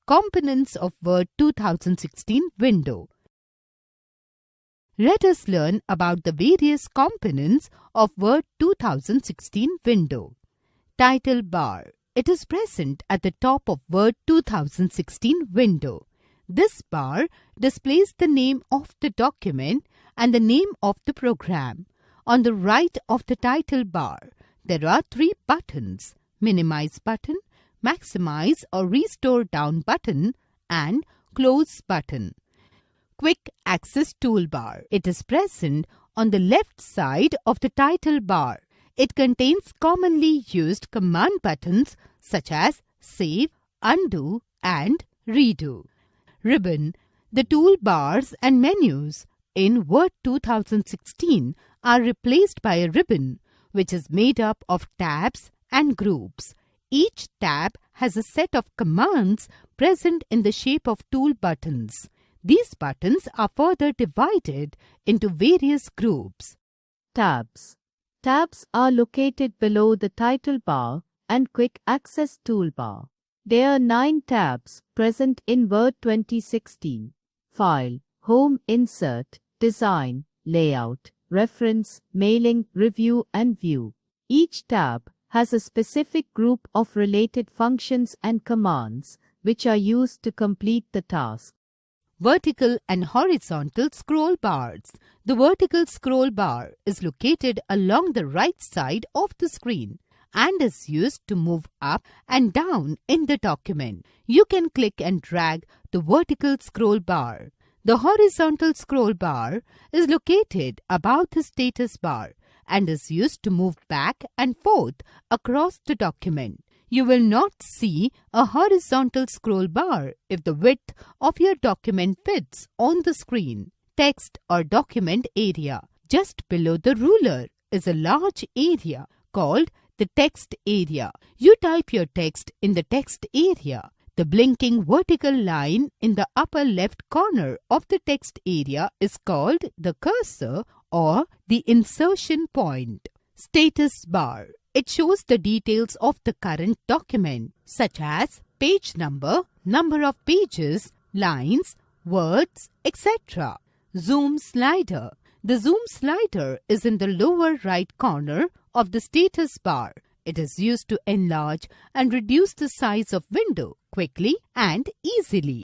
Components of Word 2016 window. Let us learn about the various components of Word 2016 window. Title bar. It is present at the top of Word 2016 window. This bar displays the name of the document and the name of the program. On the right of the title bar, there are three buttons: Minimize button, Maximize or Restore down button, and Close button. Quick Access Toolbar. It is present on the left side of the title bar. It contains commonly used command buttons such as Save, Undo, and Redo. Ribbon. The toolbars and menus in Word 2016 are replaced by a ribbon, which is made up of tabs and groups. Each tab has a set of commands present in the shape of tool buttons. These buttons are further divided into various groups. Tabs. Tabs are located below the title bar and quick access toolbar. There are 9 tabs present in Word 2016. File, Home, Insert, Design, Layout, Reference, Mailing, Review and View. Each tab has a specific group of related functions and commands which are used to complete the task. Vertical and horizontal scroll bars. The vertical scroll bar is located along the right side of the screen and is used to move up and down in the document. You can click and drag the vertical scroll bar. The horizontal scroll bar is located above the status bar and is used to move back and forth across the document. You will not see a horizontal scroll bar if the width of your document fits on the screen. Text or document area. Just below the ruler is a large area called the text area. You type your text in the text area. The blinking vertical line in the upper left corner of the text area is called the cursor or the insertion point. Status bar. It shows the details of the current document, such as page number, number of pages, lines, words, etc. Zoom slider. The zoom slider is in the lower right corner of the status bar. It is used to enlarge and reduce the size of window quickly and easily.